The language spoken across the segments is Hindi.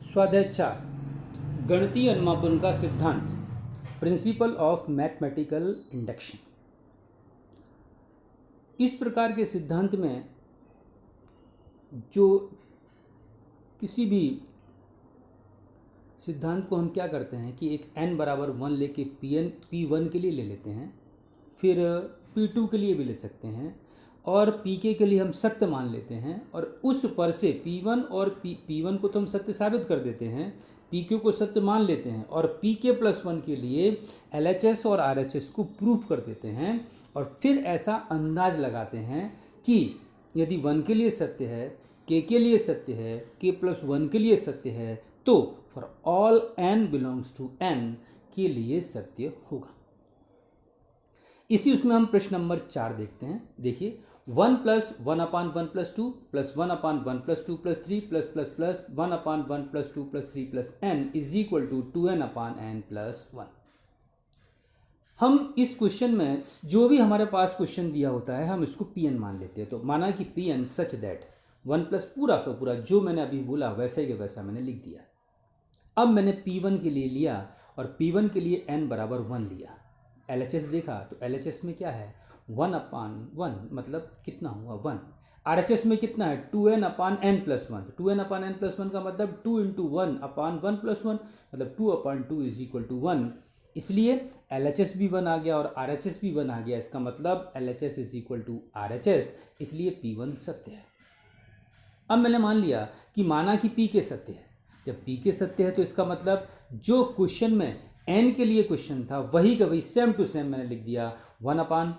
स्वाध्याय 4 गणितीय अनुमापन का सिद्धांत प्रिंसिपल ऑफ मैथमेटिकल इंडक्शन। इस प्रकार के सिद्धांत में जो किसी भी सिद्धांत को हम क्या करते हैं कि एक n बराबर 1 लेके p1 के लिए ले लेते हैं, फिर p2 के लिए भी ले सकते हैं और pk के लिए हम सत्य मान लेते हैं और उस पर से p1 और p1 को तो हम सत्य साबित कर देते हैं, pk को सत्य मान लेते हैं और pk+1 के लिए LHS और RHS को प्रूफ कर देते हैं और फिर ऐसा अंदाज लगाते हैं कि यदि 1 के लिए सत्य है, k के लिए सत्य है, k+1 के लिए सत्य है तो for all n belongs to n के लिए सत्य होगा। इसी उसमें हम प्रश्न नंबर 4 देखते हैं। देखिए 1 + 1/1 + 2 + 1/1 + 2 + 3 ++ 1/1 + 2 + 3 + n = 2n/n + 1। हम इस क्वेश्चन में जो भी हमारे पास क्वेश्चन दिया होता है हम इसको pn मान लेते हैं। तो माना कि pn सच दैट 1 प्लस पूरा का पूरा जो मैंने अभी बोला वैसे के वैसा मैंने लिख दिया। अब मैंने p1 के लिए लिया और p1 के लिए n बराबर 1 लिया। LHS देखा तो LHS में क्या है 1/1 मतलब कितना हुआ 1। RHS में कितना है 2n/n + 1। 2n/n + 1 का मतलब 2 × 1/1 + 1 मतलब 2/2 = 1। इसलिए LHS भी 1 आ गया और RHS भी 1 आ गया। इसका मतलब LHS = RHS, इसलिए p1 सत्य है। अब मैंने मान लिया कि माना कि pk सत्य है। जब pk सत्य है तो इसका मतलब जो क्वेश्चन में n के लिए क्वेश्चन था वही का वही सेम टू सेम मैंने लिख दिया 1/1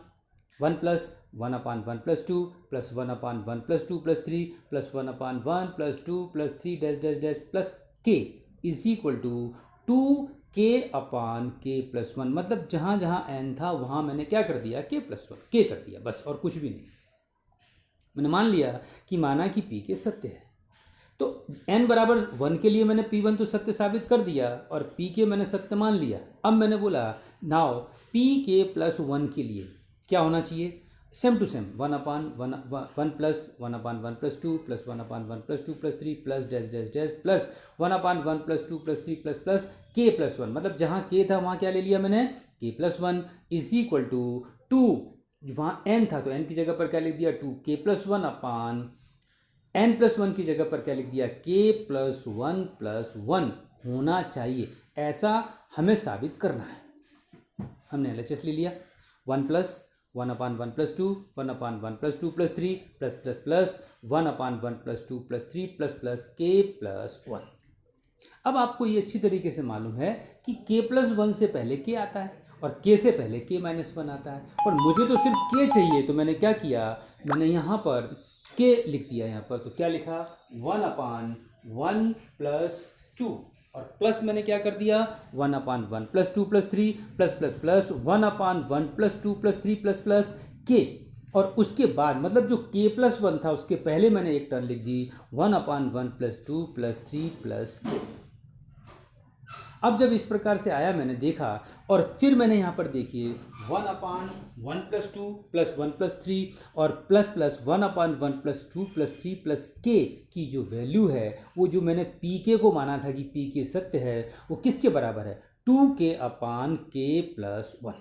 + 1/1 + 2 + 1/1 + 2 + 3 + 1/1 + 2 + 3 k = 2k/k+1 मतलब जहाँ जहाँ n था वहाँ मैंने क्या कर दिया k+1 k कर दिया बस, और कुछ भी नहीं। मैंने मान लिया कि माना कि pk सत्य है तो n बराबर 1 के लिए मैंने p1 तो सत्य साबित कर दिया और pk मैंने सत्य मान लिया। अब मैंने बोला नाउ pk+1 के लिए क्या होना चाहिए सेम टू सेम 1/1 + 1/1 + 2 + 1/1 + 2 + 3 + 1/1 + 2 + 3 + k+1 मतलब जहाँ k था वहाँ क्या ले लिया मैंने k+1 = 2। वहाँ n था तो n की जगह पर क्या लिख दिया 2k+1 n + 1 की जगह पर क्या लिख दिया k+1 + 1 होना चाहिए। ऐसा हमें साबित करना है। हमने LHS ले लिया 1 + 1/1 + 2 1/1 + 2 + 3 + 1/1 + 2 + 3 + k+1। अब आपको ये अच्छी तरीके से मालूम है कि k+1 से पहले k आता है और k से पहले k-1 आता है और मुझे तो सिर्फ k चाहिए। तो मैंने क्या किया मैंने यहाँ पर k लिख दिया। यहाँ पर तो क्या लिखा 1/1 + 2 और प्लस मैंने क्या कर दिया 1/1 + 2 + 3 + 1/1 + 2 + 3 + k और उसके बाद मतलब जो k+1 था उसके पहले मैंने एक टर्म लिख दी 1/1 + 2 + 3 + k। अब जब इस प्रकार से आया मैंने देखा और फिर मैंने यहाँ पर देखिए 1/1 + 2 + 1 + 3 और प्लस 1/1 + 2 + 3 + k की जो वैल्यू है वो जो मैंने pk को माना था कि pk सत्य है वो किसके बराबर है 2k/k+1।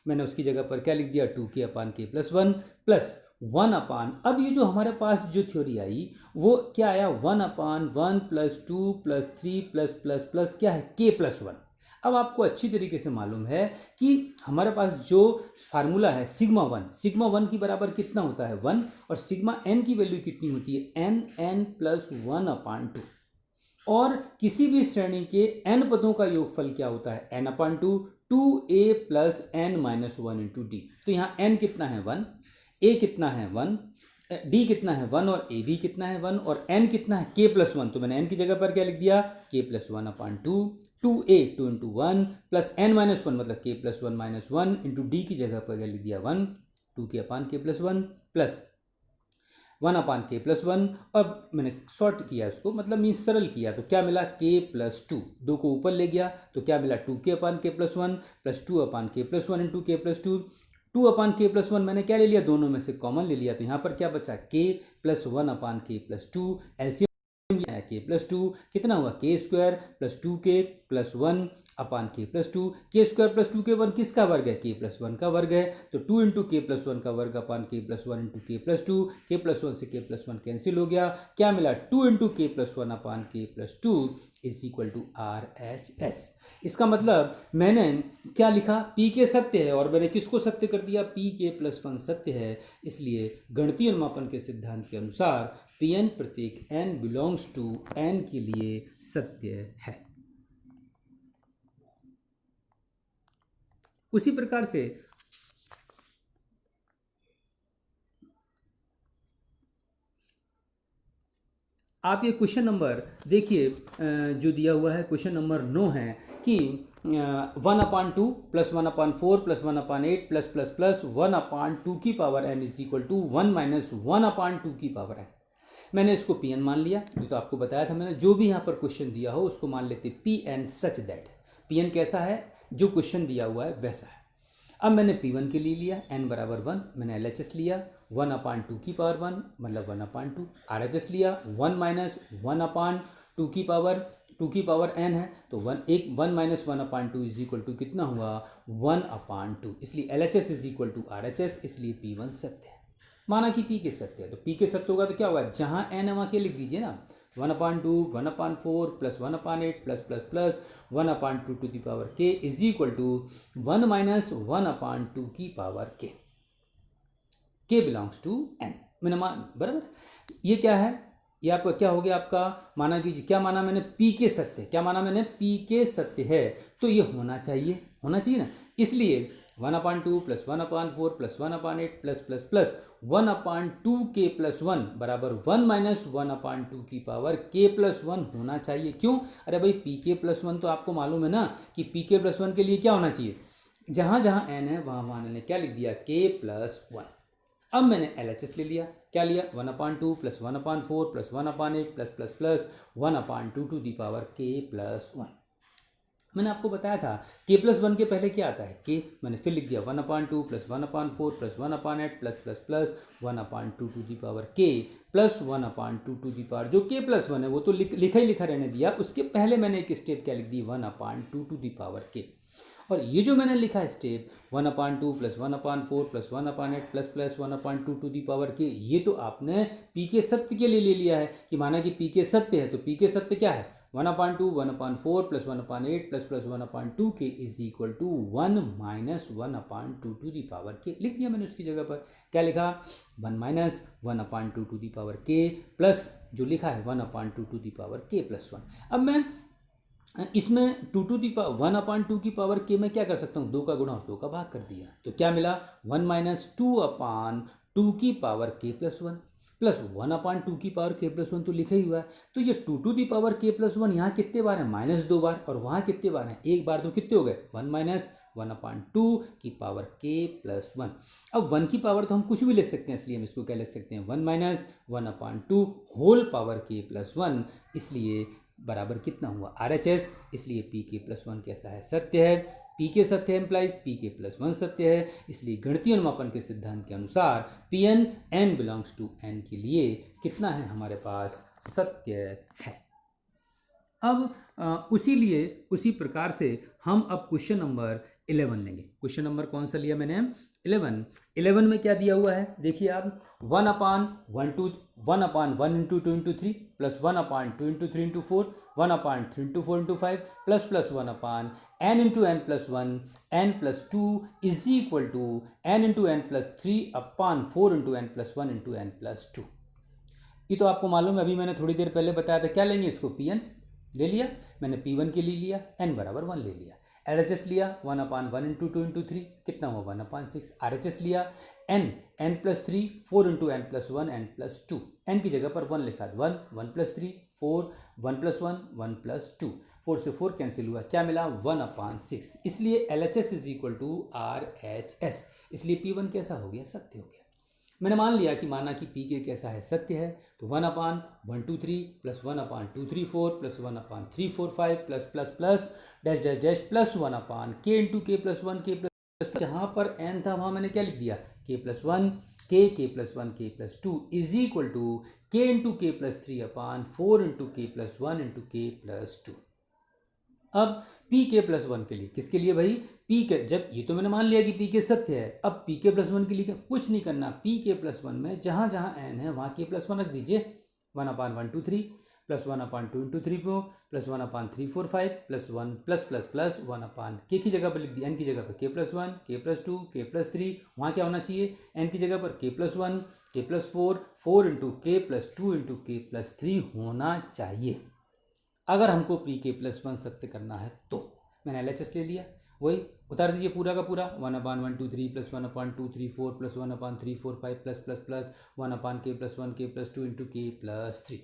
मैंने उसकी जगह पर क्या लिख दिया 2k/k+1 प्लस 1/, अब ये जो हमारे पास जो थ्योरी आई वो क्या आया 1/1 + 2 + 3 ++ क्या है k+1। अब आपको अच्छी तरीके से मालूम है कि हमारे पास जो फार्मूला है सिग्मा वन की बराबर कितना होता है 1 और सिग्मा n की वैल्यू कितनी होती है n + 1/2 और किसी भी श्रेणी के n पदों का योगफल क्या होता है n/2 2a + n - 1 × d। तो यहाँ n कितना है 1, a कितना है 1, d कितना है 1 और a भी कितना है 1 और n कितना है k+1। तो मैंने n की जगह पर क्या लिख दिया k+1/2 2a 2 × 1 + n - 1 मतलब k+1 - 1 × d की जगह पर क्या लिख दिया 1 2k/k+1 प्लस 1/k+1। अब मैंने शॉर्ट किया इसको मतलब मीन्स सरल किया तो क्या मिला k+2 दो को ऊपर ले गया तो क्या मिला 2k/k+1 + 2/k+1 × k+2 2/k+1 मैंने क्या ले लिया दोनों में से कॉमन ले लिया तो यहाँ पर क्या बचा k + 1/k+2 एलसीएम के प्लस टू, कितना हुआ के square plus two k plus one upon k plus two, के स्क्वायर प्लस टू के वन किसका वर्ग है, के प्लस वन का वर्ग है, तो two into k plus one का वर्ग upon k plus one into k plus two, k plus one से के प्लस वन कैंसिल हो गया, क्या मिला, two into k plus one upon k plus two is equal to R H S. इसका मतलब मैंने क्या लिखा, पी के सत्य है और मैंने किसको सत्य कर दिया, पी के प्लस वन सत्य है, इसलिए गणितीय अनुमापन के सिद्धांत के अनुसार पी एन प्रतीक एन बिलोंग्स टू एन के लिए सत्य है। उसी प्रकार से आप ये क्वेश्चन नंबर देखिए, जो दिया हुआ है क्वेश्चन नंबर 9 है कि 1/2 plus 1/4 plus 1/8 plus plus plus 1/2 की power n is equal to 1 minus 1/2 की पावर n। मैंने इसको पी एन मान लिया, जो तो आपको बताया था मैंने, जो भी यहाँ पर क्वेश्चन दिया हो उसको मान लेते P n such that, P n कैसा है, जो क्वेश्चन दिया हुआ है वैसा है। अब मैंने P1 के लिए लिया n बराबर 1, मैंने LHS लिया 1/2 की पावर 1 मतलब 1/2, RHS लिया 1 माइनस 1/2 की पावर 2 की पावर n है, तो 1 माइनस 1/2 इज इक्वल टू कितना हुआ 1/2, इसलिए LHS is equal to RHS, इसलिए P1 सत्य है। माना कि P के सत्य है, तो P के सत्य होगा तो क्या होगा, जहाँ n है वहाँ के लिख दीजिए ना, 1/2 1/4 plus 1/8 plus plus plus 1/2 to the power k is equal to 1 minus 1/2 की power k, k belongs to n। मैंने बराबर, ये क्या है, ये आपका क्या हो गया, आपका माना कि क्या माना मैंने, P के सत्य, क्या माना मैंने, P के सत्य है, तो ये होना चाहिए ना, इसलिए 1/2 plus 1/4 plus 1/8 plus plus plus 1/2 के प्लस 1 बराबर 1 माइनस 1/2 की पावर k प्लस 1 होना चाहिए। क्यों, अरे भाई पी के प्लस 1 तो आपको मालूम है ना कि पी के प्लस 1 के लिए क्या होना चाहिए, जहाँ जहाँ n है वहाँ वहाँ मैंने क्या लिख दिया, k प्लस 1। अब मैंने LHS ले लिया, क्या लिया 1/2 plus 1/4 plus 1/8 plus plus plus 1/2 to the power k plus 1। मैंने आपको बताया था k प्लस 1 के पहले क्या आता है, k, मैंने फिर लिख दिया 1/2 plus 1/4 plus 1/8 plus plus plus 1/2 to the power k plus 1/2 to the power, जो k प्लस 1 है वो तो लिखा ही लिखा रहने दिया, उसके पहले मैंने एक स्टेप क्या लिख दी 1/2 टू दी पावर k, और ये जो मैंने लिखा है step 1/2 plus 1/4 plus 1/8 plus plus 1/2 to the power k, ये तो आपने p के सत्य के लिए ले लिया है कि माना कि p के सत्य है, तो p के सत्य क्या है 1/2 1/4 plus 1/8 plus plus 1/2 k is equal to 1 minus 1/2 to the power k, लिख दिया मैंने उसकी जगह पर, क्या लिखा 1 माइनस 1/2 टू दी पावर के प्लस जो लिखा है 1/2 टू दी पावर के प्लस 1। अब मैं इसमें 2 टू दी पावर 1/2 की पावर के में क्या कर सकता हूँ, 2 का गुणा और 2 का भाग कर दिया, तो क्या मिला 1 माइनस 2/2 की पावर के प्लस 1 प्लस 1/2 की पावर k प्लस 1 तो लिखा ही हुआ है, तो ये 2 to the power k plus 1 यहाँ कितने बार है, माइनस 2 बार, और वहाँ कितने बार है, एक बार, तो कितने हो गए 1 माइनस 1/2 की पावर k प्लस 1। अब 1 की पावर तो हम कुछ भी ले सकते हैं, इसलिए हम इसको क्या ले सकते हैं 1 minus 1/2 whole power k plus 1, इसलिए बराबर कितना हुआ RHS, इसलिए p k प्लस 1 कैसा है, सत्य है, p के सत्य एम्प्लाइज p के प्लस 1 सत्य है, इसलिए गणितीय अनुमापन के सिद्धांत के अनुसार Pn n belongs to n के लिए कितना है हमारे पास, सत्य है। अब उसी प्रकार से हम अब क्वेश्चन नंबर 11 लेंगे। क्वेश्चन नंबर कौन सा लिया मैंने, 11 में क्या दिया हुआ है, देखिए आप 1/1 into 2 into 3 plus 1/2 into 3 into 4 1/3 into 4 into 5 plus plus 1/n into n plus 1 n plus 2 is equal to n into n plus 3/4 into n plus 1 into n plus 2। ये तो आपको मालूम है, अभी मैंने थोड़ी देर पहले बताया था, क्या लेंगे इसको Pn ले लिया, मैंने P1 के लिए लिया n बराबर 1 ले लिया, LHS लिया 1/1 इंटू 2 इंटू 3 कितना हुआ 1/6, RHS लिया n plus 3 4 into n plus 1 n plus 2, n की जगह पर 1 लिखा 1 प्लस 3 4 1 प्लस 1 प्लस 2, 4 से 4 कैंसिल हुआ, क्या मिला 1/6, इसलिए LHS is equal to RHS, इसलिए P1 कैसा हो गया, सत्य हो गया। मैंने मान लिया कि माना कि पी के कैसा है, सत्य है, तो 1/123 plus 1/234 plus 1/345 plus plus plus dash dash dash plus 1/k into k plus 1 k plus, जहाँ पर n था वहाँ मैंने क्या लिख दिया k plus 1 k plus one k plus two is equal to k into k plus three upon four into k plus one into k plus two. अब पी के प्लस वन के लिए, किसके लिए भाई, पी के, जब ये तो मैंने मान लिया कि पी के सत्य है, अब पी के प्लस वन के लिए कुछ नहीं करना, पी के प्लस वन में जहाँ जहाँ एन है वहाँ के प्लस वन रख दीजिए, 1/123 plus 1/2 into 3 plus 1/345 plus one plus plus plus 1 के की जगह पर लिख दिया, एन की जगह पर के plus one k plus two k plus three, वहाँ क्या होना चाहिए, एन की जगह पर के plus one k plus four into k plus to into k plus three होना चाहिए। अगर हमको पी के प्लस वन सत्य करना है तो मैंने LHS ले लिया, वही उतार दीजिए पूरा का पूरा, 1/123 plus 1/234 plus 1/345 plus plus plus 1 k plus one k plus to into k plus three.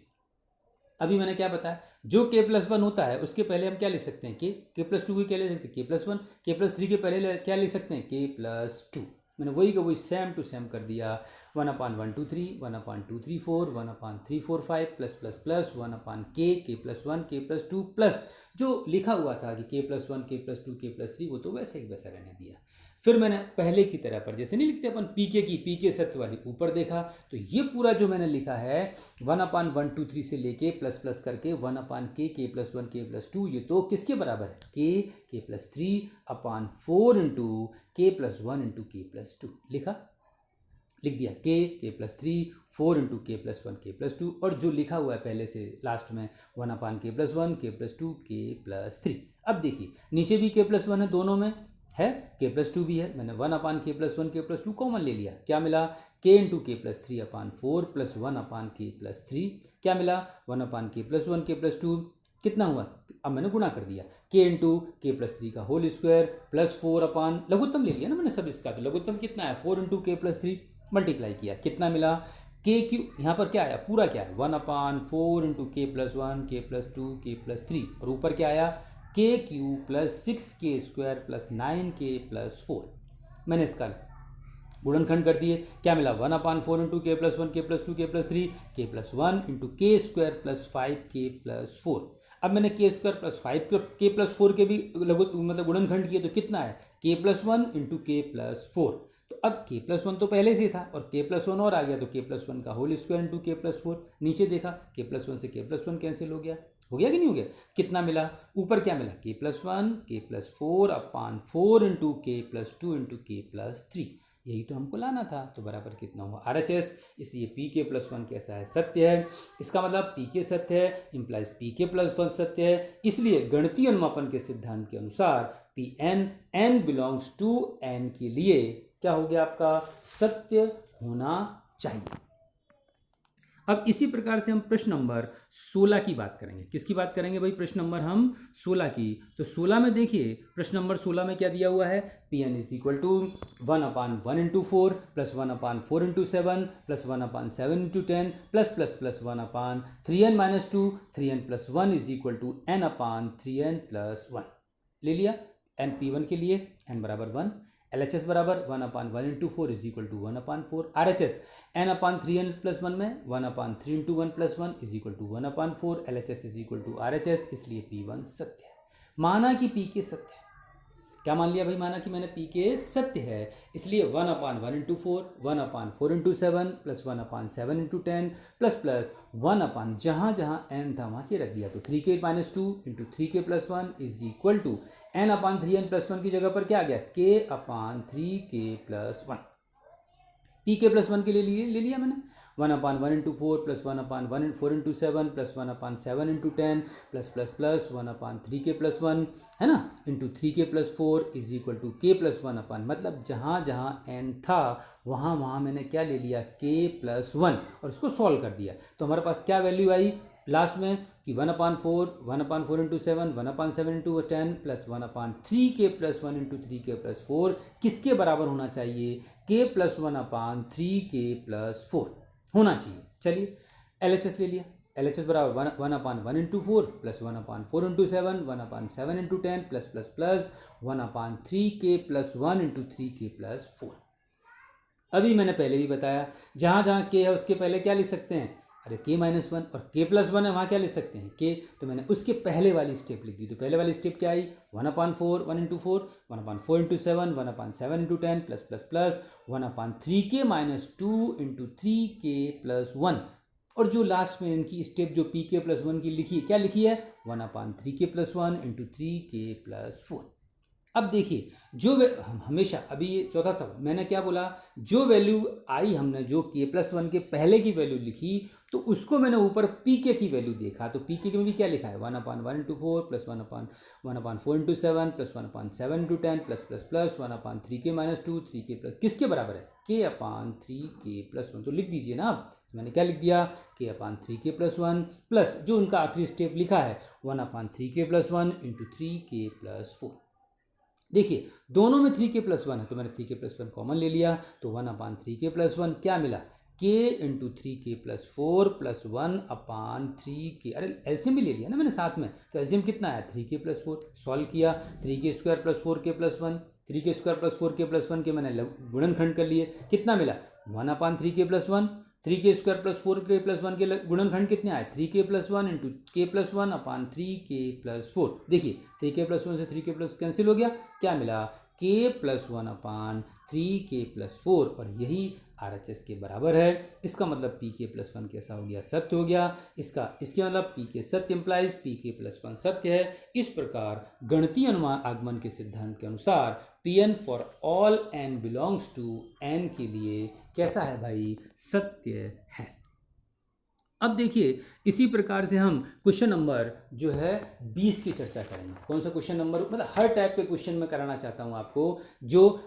अभी मैंने क्या बताया, जो के प्लस वन होता है उसके पहले हम क्या ले सकते हैं, के प्लस टू की क्या ले सकते हैं, के plus one, k plus three के पहले क्या ले सकते हैं, के प्लस टू। मैंने वही का वही सेम टू सेम कर दिया, 1/123 1/234 1/345 plus plus plus 1 k plus one k plus two plus जो लिखा हुआ था कि के plus one k plus two k plus three, वो तो वैसे ही वैसा रहने दिया। फिर मैंने पहले की तरह पर जैसे नहीं लिखते अपन पीके की, पीके सत्य वाली ऊपर देखा, तो ये पूरा जो मैंने लिखा है 1/123 से लेके प्लस प्लस करके 1 k plus one k plus to, ये तो किसके बराबर है, के plus three upon four into k plus one into k plus to लिखा, लिख दिया के plus three four into k plus one k plus to, और जो लिखा हुआ है पहले से लास्ट में 1 k plus one k plus two k plus three. अब देखिए नीचे भी के प्लस वन है, दोनों में है, के प्लस टू भी है, मैंने 1 k plus one k plus two common ले लिया, क्या मिला, के into k plus three upon four plus 1 k plus three, क्या मिला, 1 k plus one k plus to, कितना हुआ, अब मैंने गुणा कर दिया, के इंटू के प्लस थ्री का होल स्क्वायर प्लस 4 लघुत्तम ले लिया ना मैंने सब इसका, तो लघुत्तम कितना है, 4 into k plus three multiply किया, कितना मिला, के क्यू, यहाँ पर क्या आया, पूरा क्या है, 1/4 into k plus one k plus two k plus three, और ऊपर क्या आया, के क्यू प्लस 6 के स्क्वायर प्लस 9 के प्लस फोर। मैंने इसका गुणनखंड कर दिए, क्या मिला, 1/4 into k plus one k plus two k plus three, के प्लस वन इंटू के स्क्वायर प्लस 5 के प्लस फोर। अब मैंने के स्क्वायर प्लस 5 के प्लस फोर के भी मतलब गुणनखंड किए, तो कितना है, के plus one into k plus four. तो अब के प्लस वन तो पहले से था और के प्लस वन और आ गया, तो के प्लस वन का whole square into k plus four. नीचे देखा के प्लस वन से के प्लस वन कैंसिल हो गया कि नहीं हो गया, कितना मिला, ऊपर क्या मिला, के plus one k plus four upon four into k plus to into k plus three, यही तो हमको लाना था, तो बराबर कितना हुआ, RHS। इसलिए पी के प्लस वन कैसा है, सत्य है, इसका मतलब पी के सत्य है implies P k plus one सत्य है। इसलिए गणितीय अनुमापन के सिद्धांत के अनुसार P n belongs to n के लिए क्या हो गया आपका, सत्य होना चाहिए। अब इसी प्रकार से हम प्रश्न नंबर 16 की बात करेंगे, किसकी बात करेंगे भाई, प्रश्न नंबर हम 16 की। तो 16 में देखिए, प्रश्न नंबर 16 में क्या दिया हुआ है, P n is equal to 1/1 into four plus 1/4 into seven plus 1/7 into 10 plus plus plus 1/3n minus two 3n plus one is equal to n/3n plus one. ले लिया एन P1 के लिए n बराबर 1, LHS बराबर 1/1 into four is equal to 1/4, RHS n/3n plus one में 1/3 into one plus one is equal to 1/4, LHS is equal to RHS। इसलिए P1 सत्य है, माना कि पी के सत्य है, क्या मान लिया भाई, माना कि मैंने पी के सत्य है, इसलिए 1/1 into four 1/4 into seven plus 1/7 into 10 plus plus 1 जहाँ जहाँ n था वहाँ के रख दिया, तो 3k minus two into 3k plus one is equal to n/3n plus one की जगह पर क्या आ गया, k/3k plus one. P k plus one के लिए ले लिया मैंने 1/1 into four plus 1/1 four into seven plus 1/7 into 10 plus plus plus 1/3k plus one, है ना, into 3k plus four is equal to k plus one upon, मतलब जहाँ जहाँ n था वहाँ वहाँ मैंने क्या ले लिया, k प्लस वन, और उसको सॉल्व कर दिया। तो हमारे पास क्या वैल्यू आई लास्ट में कि 1/4 into seven 1/7 into 10 plus 1/3k plus one into 3k plus four किसके बराबर होना चाहिए, k plus 1/3k plus four होना चाहिए। चलिए LHS ले लिया, LHS बराबर 1/1 into four plus 1/4 into seven 1/7 into 10 plus plus plus 1/3k plus one into 3k plus four. अभी मैंने पहले भी बताया, जहाँ जहाँ k है उसके पहले क्या लिख सकते हैं, अरे के माइनस वन और के प्लस वन है, वहाँ क्या ले सकते हैं के, तो मैंने उसके पहले वाली स्टेप लिख दी। तो पहले वाली स्टेप क्या आई, 1/4, 1 into 4, 1/4 into 7, 1/7 into 10 plus plus plus 1/3k minus 2 into 3k plus 1। और जो लास्ट में इनकी स्टेप जो पी के प्लस वन की लिखी, क्या लिखी है, 1/3k plus 1 into 3k plus 4। अब देखिए जो हमेशा अभी ये चौथा सवाल मैंने क्या बोला, जो वैल्यू आई हमने जो के प्लस वन के पहले की वैल्यू लिखी तो उसको मैंने ऊपर पी के की वैल्यू देखा, तो पी के में भी क्या लिखा है, 1/1 into 4 plus 1/4 into 7 plus 1/7 into 10 plus plus plus 1/3k minus 2 3k plus किसके बराबर है, k/3k प्लस 1। तो लिख दीजिए ना आप, मैंने क्या लिख दिया, k/3k प्लस 1 प्लस जो उनका आखिरी स्टेप लिखा है 1/3k plus 1 into 3k plus 4। देखिए दोनों में 3k प्लस 1 है तो मैंने 3k प्लस 1 कॉमन ले लिया, तो 1/3k प्लस 1 क्या मिला, k into 3k plus 4 plus 1/3k। अरे एलसीएम भी ले लिया ना मैंने साथ में, तो एलसीएम कितना आया, 3k प्लस 4। सॉल्व किया, 3k square plus 4k plus 1, 3k square plus 4k plus 1 के मैंने गुणनखंड कर लिए, कितना मिला, 1/3k plus 1। 3k square plus 4k plus 1 के गुणनखंड कितने आए, 3k plus 1 into k plus 1/3k plus 4। देखिए 3k प्लस 1 से 3k प्लस कैंसिल हो गया, क्या मिला, k प्लस 1/3k प्लस 4 और यही RHS के बराबर है। इसका मतलब pk प्लस 1 कैसा हो गया, सत्य हो गया। इसके मतलब pk सत्य इंप्लाइज pk प्लस 1 सत्य है। इस प्रकार गणितीय अनुमान आगमन के सिद्धांत के अनुसार Pn for all n belongs to n के लिए कैसा है भाई, सत्य है। अब देखिए इसी प्रकार से हम क्वेश्चन नंबर जो है 20 की चर्चा करेंगे। कौन सा क्वेश्चन नंबर, मतलब हर टाइप के क्वेश्चन मैं कराना चाहता हूँ आपको, जो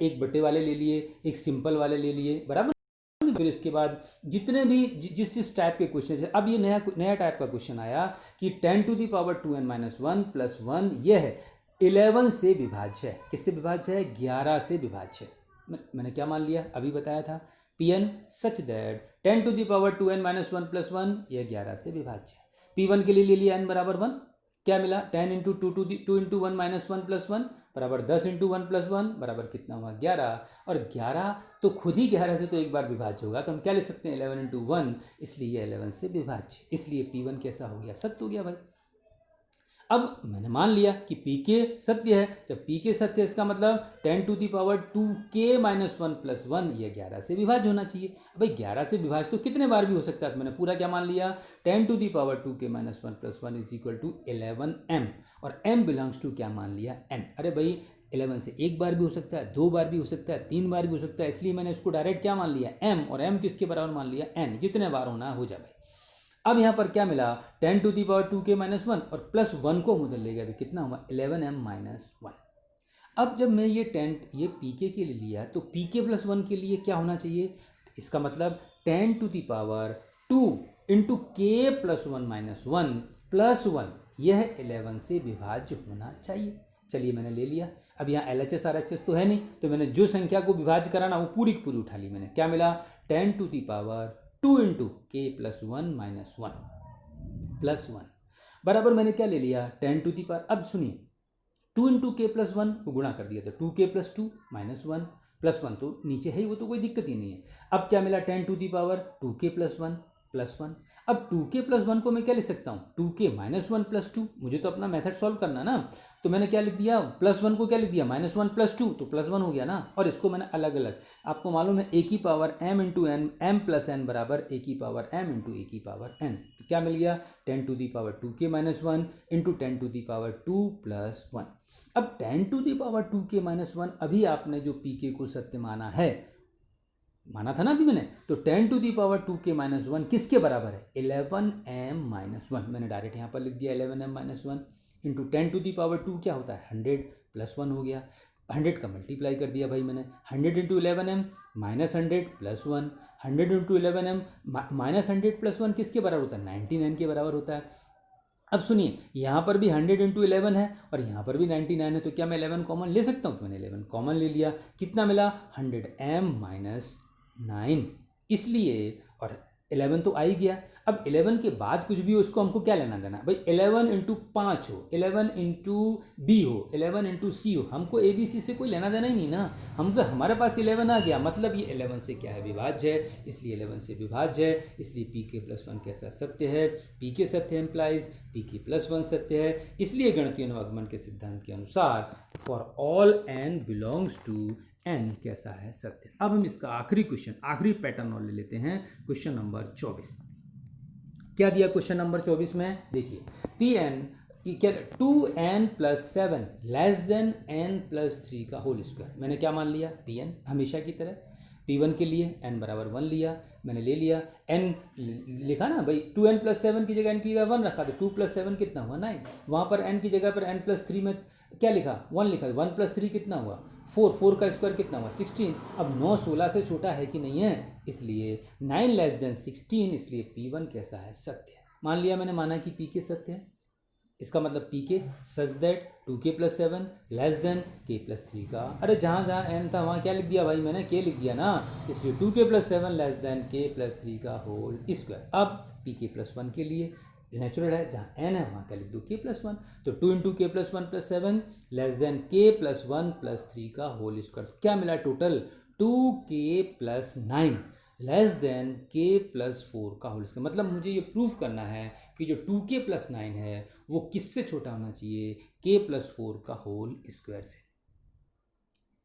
एक बटे वाले ले लिए, एक सिंपल वाले ले लिए, बराबर। फिर इसके बाद जितने भी जिस टाइप के क्वेश्चन है, अब ये नया टाइप का क्वेश्चन आया कि 10⁻2n-1 प्लस 1 यह है 11 से विभाज्य है। किससे विभाज्य है, 11 से विभाज्य है। मैंने क्या मान लिया, अभी बताया था, Pn such that 10⁻2n-1 plus 1 यह 11 से विभाज्य है। P1 के लिए ले लिया n बराबर 1, क्या मिला, 10 इंटू 2 इंटू 1 माइनस 1 प्लस 1 बराबर 10 इंटू 1 प्लस 1 बराबर कितना हुआ, 11। और 11 तो खुद ही 11 से तो एक बार विभाज्य होगा, तो हम क्या ले सकते हैं, 11 इंटू 1, इसलिए 11 से विभाज्य, इसलिए P1 कैसा हो गया, सत्य हो गया भाई। अब मैंने मान लिया कि pk सत्य है, जब pk सत्य है इसका मतलब 10⁻2k माइनस 1 प्लस 1 यह 11 से विभाज्य होना चाहिए। भाई 11 से विभाज्य तो कितने बार भी हो सकता है, तो मैंने पूरा क्या मान लिया, 10⁻2k minus 1 plus 1 is equal to 11m, और m बिलोंग्स टू क्या मान लिया, n। अरे भाई 11 से एक बार भी हो सकता है, 2 बार भी हो सकता है, 3 बार भी हो सकता है, इसलिए मैंने इसको डायरेक्ट क्या मान लिया, m, और m किसके बराबर मान लिया, n। जितने बार होना हो जाए। अब यहाँ पर क्या मिला, 10⁻2k माइनस 1 और प्लस 1 को हम उधर ले गए तो कितना हुआ, 11m माइनस 1। अब जब मैं ये pk के लिए लिया तो pk प्लस 1 के लिए क्या होना चाहिए, इसका मतलब 10⁻2 into k plus 1 minus 1 plus 1 यह 11 से विभाज्य होना चाहिए। चलिए मैंने ले लिया। अब यहाँ LHS RHS तो है नहीं, तो मैंने जो संख्या को विभाज्य कराना वो पूरी की पूरी उठा ली मैंने। क्या मिला, 10⁻2 into k plus 1 minus 1 plus 1 बराबर मैंने क्या ले लिया, 10⁻। अब सुनिए 2 इंटू के प्लस 1 को गुणा कर दिया तो 2k प्लस 2 माइनस 1 प्लस 1 तो नीचे है ही, वो तो कोई दिक्कत ही नहीं है। अब क्या मिला, 10⁻2k प्लस 1 प्लस 1। अब 2k प्लस 1 को मैं क्या लिख सकता हूँ, 2k माइनस 1 प्लस 2। मुझे तो अपना मेथड सॉल्व करना ना, तो मैंने क्या लिख दिया, प्लस 1 को क्या लिख दिया, माइनस 1 प्लस 2, तो प्लस 1 हो गया ना। और इसको मैंने अलग अलग, आपको मालूम है a की power m into n, m plus n बराबर a की पावर m इंटू a की पावर n। तो क्या मिल गया, 10⁻2k माइनस 1 इंटू 10⁻2 प्लस 1। अब 10⁻2k माइनस 1 अभी आपने जो pk को सत्य माना है, माना था ना अभी मैंने, तो 10⁻2k माइनस 1 किसके बराबर है, 11m माइनस 1। मैंने डायरेक्ट यहाँ पर लिख दिया 11m माइनस 1 इंटू 10⁻2 क्या होता है, 100 प्लस 1 हो गया। 100 का मल्टीप्लाई कर दिया भाई मैंने, 100 into 11m minus 100 plus 1, 100 into 11m minus 100 plus 1 किसके बराबर होता है, 99 के बराबर होता है। अब सुनिए यहाँ पर भी 100 इंटू 11 है और यहाँ पर भी 99 है, तो क्या मैं 11 कॉमन ले सकता हूँ, तो मैंने 11 कॉमन ले लिया। कितना मिला, 100m माइनस 9, इसलिए और 11 तो आ ही गया। अब 11 के बाद कुछ भी हो उसको हमको क्या लेना देना भाई, 11 इंटू 5 हो, 11 इंटू बी हो, 11 इंटू सी हो, हमको ए बी सी से कोई लेना देना ही नहीं ना। हमको हमारे पास 11 आ गया, मतलब ये 11 से क्या है, विभाज्य है, इसलिए 11 से विभाज्य है, इसलिए पी के प्लस 1 कैसा सत्य है, पी के सत्य एम्प्लाइज पी के प्लस 1 सत्य है। इसलिए गणितीय अनुगमन के सिद्धांत के अनुसार for all n belongs to n कैसा है, सत्य। अब हम इसका आखिरी क्वेश्चन, आखिरी पैटर्न और ले लेते हैं, क्वेश्चन नंबर 24। क्या दिया क्वेश्चन नंबर 24 में, देखिए P n equal 2n plus 7 less than n plus 3 का होल स्क्वायर। मैंने क्या मान लिया, पी एन हमेशा की तरह P1 के लिए n बराबर 1 लिया, मैंने ले लिया n लिखा ना भाई, 2n प्लस 7 की जगह n की जगह 1 रखा, तो 2 प्लस 7 कितना हुआ 9, वहाँ पर n की जगह पर n प्लस 3 में क्या लिखा 1 लिखा, 1 प्लस 3 कितना हुआ 4, 4 का स्क्वायर कितना हुआ 16। अब 9 16 से छोटा है कि नहीं है, इसलिए 9 लेस देन 16, इसलिए P1 कैसा है, सत्य है। मान लिया मैंने, माना कि पी के सत्य है, इसका मतलब पी के such that 2k plus 7 less than k plus 3 का, अरे जहाँ जहाँ n था वहाँ क्या लिख दिया भाई मैंने, k लिख दिया ना, इसलिए 2k plus 7 less than k plus 3 का होल स्क्वायर। अब pk प्लस 1 के लिए नेचुरल है, जहाँ n है वहाँ क्या लिख दो k प्लस 1, तो 2 into k plus 1 plus 7 less than k plus 1 plus 3 का होल स्क्वायर। क्या मिला total, 2k plus 9 less than k plus 4 का होल स्क्वायर। मतलब मुझे ये प्रूफ करना है कि जो 2k प्लस 9 है वो किससे छोटा होना चाहिए, k प्लस 4 का होल स्क्वायर से।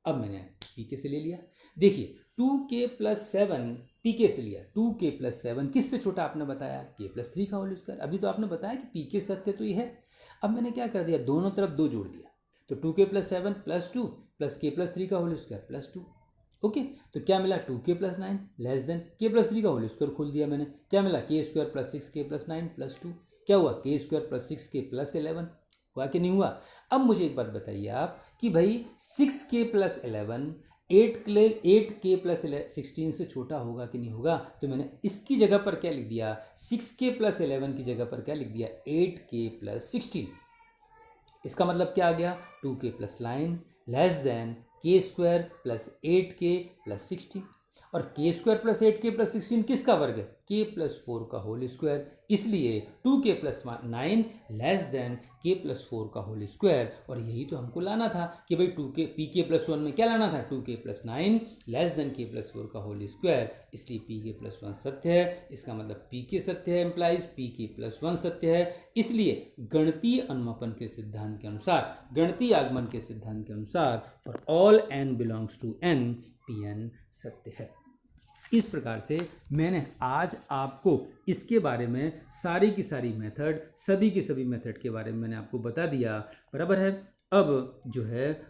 अब मैंने pk से ले लिया, देखिए 2k प्लस 7 pk से लिया, 2k प्लस 7 किससे छोटा आपने बताया, k प्लस 3 का होल स्क्वायर। अभी तो आपने बताया कि pk सत्य तो ये है। अब मैंने क्या कर दिया, दोनों तरफ 2 जोड़ दिया, तो 2k plus 7 plus 2 plus k plus 3 का होल स्क्वायर प्लस 2। ओके, तो क्या मिला 2k plus 9 less than k plus 3 का होल स्क्वायर खोल दिया मैंने, क्या मिला k square plus 6k plus 9 plus 2, क्या हुआ k square plus 6k plus 11, हुआ कि नहीं हुआ। अब मुझे एक बात बताइए आप कि भाई 6k प्लस 11 8k प्लस 16 से छोटा होगा कि नहीं होगा, तो मैंने इसकी जगह पर क्या लिख दिया, 6k प्लस 11 की जगह पर क्या लिख दिया 8k प्लस 16। इसका मतलब क्या आ गया, 2k plus 9 less than k square plus 8k plus 16, और k square plus 8k plus 16 किसका वर्ग है, k प्लस 4 का होल स्क्वायर। इसलिए 2k plus 9 less than k plus 4 का होल स्क्वायर, और यही तो हमको लाना था कि भाई 2k pk प्लस 1 में क्या लाना था, 2k plus 9 less than k plus 4 का होल स्क्वायर, इसलिए pk प्लस 1 सत्य है। इसका मतलब pk सत्य है एम्प्लाइज pk प्लस 1 सत्य है। इसलिए गणितीय अनुमापन के सिद्धांत के अनुसार, गणितीय आगमन के सिद्धांत के अनुसार for all n belongs to n pn सत्य है। इस प्रकार से मैंने आज आपको इसके बारे में सारी की सारी मेथड, सभी की सभी मेथड के बारे में मैंने आपको बता दिया, बराबर है। अब जो है